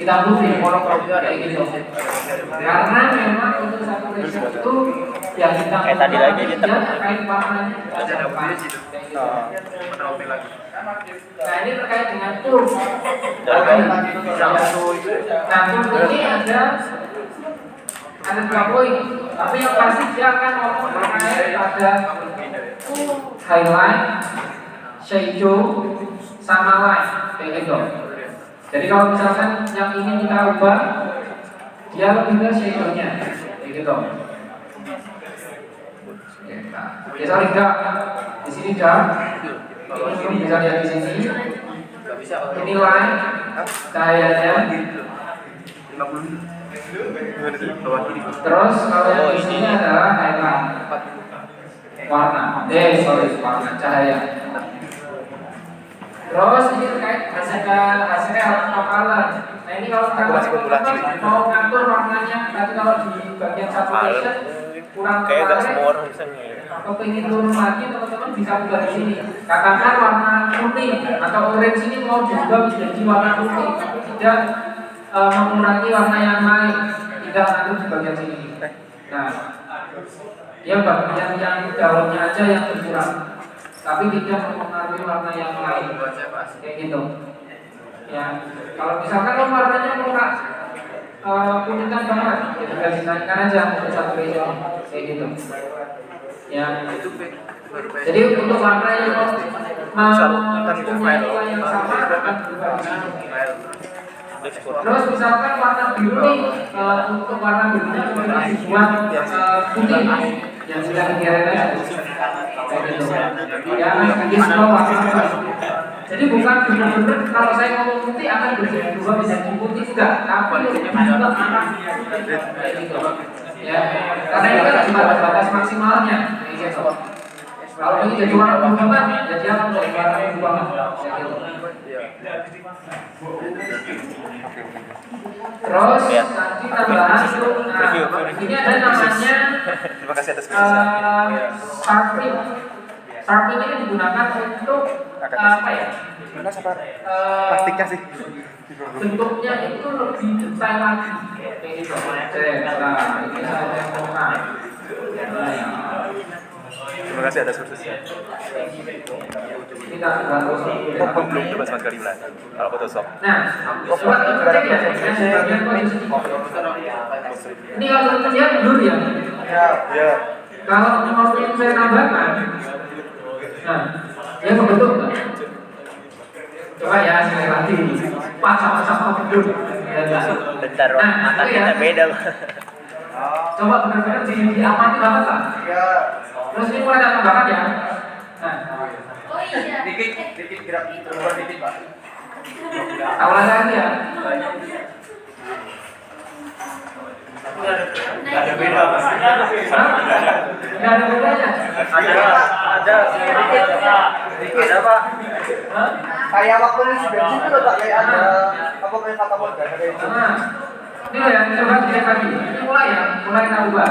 hitam putih, monokrom kayak gitu. Karena memang untuk satu ratio itu yang kita Kayak tadi lagi aja, terkait warnanya kayak gitu. Nah ini terkait dengan tool. Nah tool ini ada 2 poin. Tapi yang pasti dia akan ngomong terkait pada highlight, shadow, sama line kayak gitu. Jadi kalau misalkan yang ingin kita ubah, dia lebih ke shadow-nya, kayak gitu. Oke, sorry enggak. Di sini dark. Ini bisa lihat di sini. Ini line, cahayanya. Terus kalau di sini adalah highlight, warna. Warna cahaya. Terus ini terkait hasilnya color. Nah ini kalau teman-teman mau ngatur warnanya, nanti kalau di bagian saturation kurang Kayak gak semua tertarik orang bisa nih. atau pengen turun lagi, teman-teman bisa ubah di sini. Katakan warna kuning atau orange ini mau diubah menjadi warna putih, tapi tidak mengurangi warna yang lain, tidak ngatur di bagian sini. Nah, dia bagian yang dalamnya aja yang berkurang, tapi tidak mempengaruhi warna yang lain, kayak gitu. Ya, kalau misalkan warnanya muka kuningan banget, ya sudah dinaikkan aja untuk satu ratio, kayak gitu. Ya, jadi untuk warna yang mempunyai nilai yang sama akan berubah di sini. Terus misalkan warna biru nih, untuk warna birunya kemudian dibuat putih yang sudah dikirimkan kayak gitu. Ya, ini semua warna. Jadi bukan benar-benar kalau saya ngomong putih akan berubah menjadi putih, enggak, tapi lebih ke arah kayak gitu. Ya, karena ini kan cuma batas maksimalnya kayak gitu. Kalau ini jadi warna berubah, ya dia akan menjadi warna berubah kayak gitu. Terus nanti tambahan itu, ini ada namanya Terima kasih atas kritisnya. sharpening. Sharpening ini digunakan untuk apa ya? Plastiknya sih. Bentuknya itu lebih detail lagi, kayak gitu. Nah, ini saya mau Terima kasih atas kritisnya. kita Belum coba sama sekali Belanda. Kalau Photoshop. Nah, coba kita cek ya, bagian posisi. Ini kalau kerja blur ya. Ya. Kalau mau yang saya tambahkan, nah, dia kebetul nggak? Coba ya sekali lagi, pas sama-sama blur. Bentar, mata kita beda. Coba benar-benar diamati banget lah. Terus ini mulai saya tambahkan ya. Nah, Oh iya. Dikit gerak keluar dikit, Pak. awalnya lagi ya. Nggak ada beda. Nggak ada bedanya. Ada dikit. Ada, Pak. Hah? Kayak waktu di bensin itu tak kayak ada apa kayak kata modal kayak itu. Nah, ini loh ya, coba dilihat lagi. Ini mulai ya, mulai kita ubah.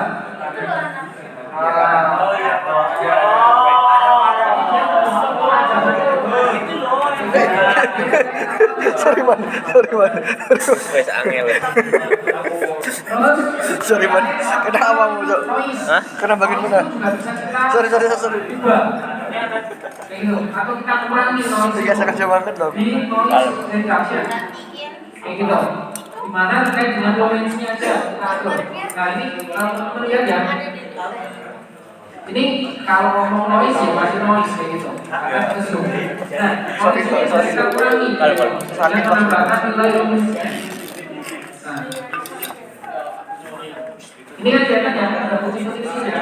Sorry man. Wes angel. Sorry man. Kenapa mu, Cok? Hah? Kenapa bagian mana? Sorry. Ubah. Kayak gitu. Atau kita kurangi noise. Biasa kerja banget dong. Di noise reduction. Gantiin. Kayak gitu. Dimana terkait dengan potensinya aja kita atur. Nah ini kalau teman-teman lihat ya, ini kalau ngomong noise ya masih noise kayak gitu. Akan kesuh. Nah, potensinya bisa kita kurangi. Yang menambahkan nilai noise-nya. Nah, Ini kan kelihatan ya, ada putih-putih di sini.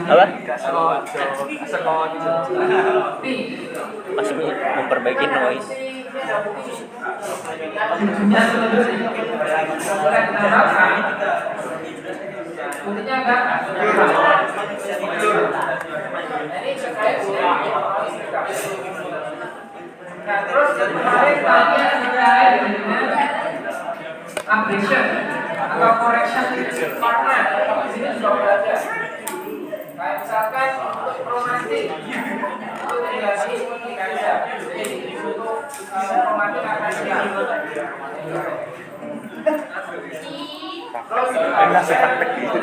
Apa? Pi. Masih memperbaiki noise. Putihnya agak. Nah, terus kemarin tanya terkait dengan abrasion atau correction warna. Di sini juga berada. Kayak misalkan untuk kromatik itu terjadi di kaca. Jadi untuk kromatik akan siap. Enak sih praktek gitu.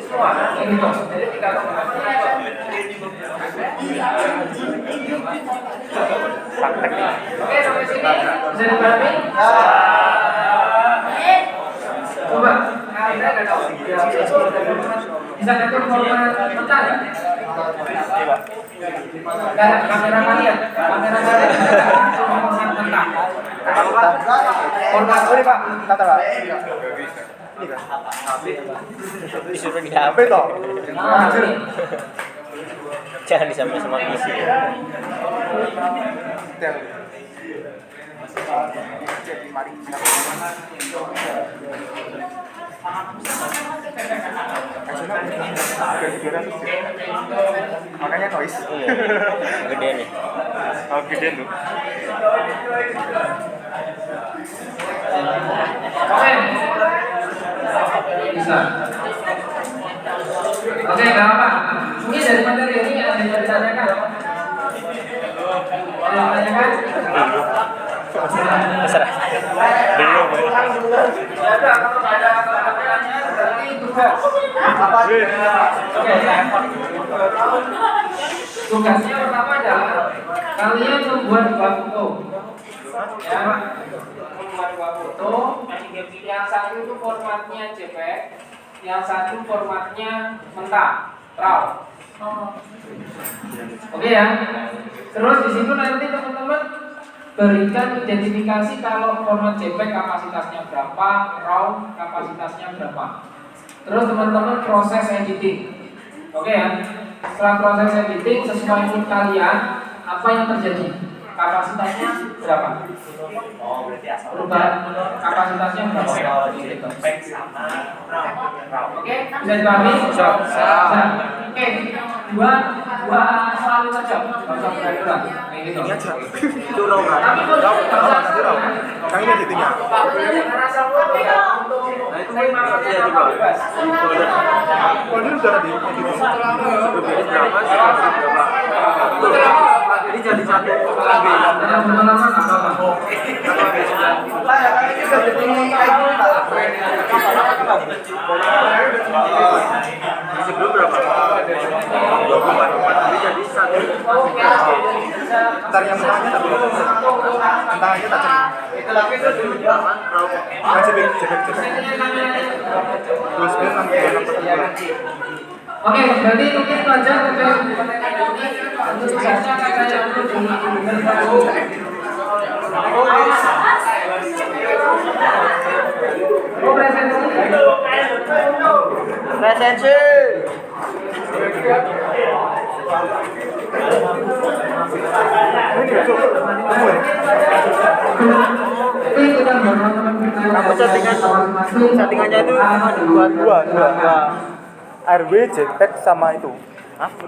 Semua ini tuh. Jadi tidak Praktek. Oke, sampai sini bisa dipahami? Coba, Anda nggak tahu. Bisa ngatur format mentah nggak? Nggak ada, kamera kalian. Kamera kalian format mentah. Format ini Pak, kata Pak. Ini kan. Disuruh di HP HP. toh. Nah, ini. Jangan disampai sama PC. Makanya noise. Iya. Gede nih. Oh, gede tuh. Oke. Bisa. Oke, nggak apa. Mungkin dari materi ini ada yang ditanyakan. Ada yang ditanyakan? Terserah. Belum. Ya udah, kalau nggak ada pertanyaan berarti tugas. Oke. Tugasnya pertama adalah kalian membuat dua foto. Ya, membuat dua foto. Yang satu itu formatnya JPEG, yang satu formatnya mentah, RAW. Oke ya. Terus di situ nanti teman-teman berikan identifikasi kalau format JPEG kapasitasnya berapa, RAW kapasitasnya berapa. Terus teman-teman proses editing. Oke ya. Setelah proses editing sesuai input kalian, apa yang terjadi? Kapasitasnya berapa? Perubahan kapasitasnya berapa? Oke, bisa dipahami? Bisa. Oke, dua soal itu saja. Bisa berat. Ini aja. Itu raw kan? Kang ini editingnya. Kalau dulu udah di editing. Ini jadi satu lagi. Yang pertama apa? Sebelum berapa? 24 ini jadi satu. Ntar yang mentahnya tapi mentahnya tak cari. Itu lagi itu dulu jaman. Masih cek. Terus dia sampai Oke, berarti mungkin itu aja untuk tugasnya kakaknya untuk didengar dulu. Oh, Presensi. Kamu settingannya itu dua RW, JPEG sama itu. Hah?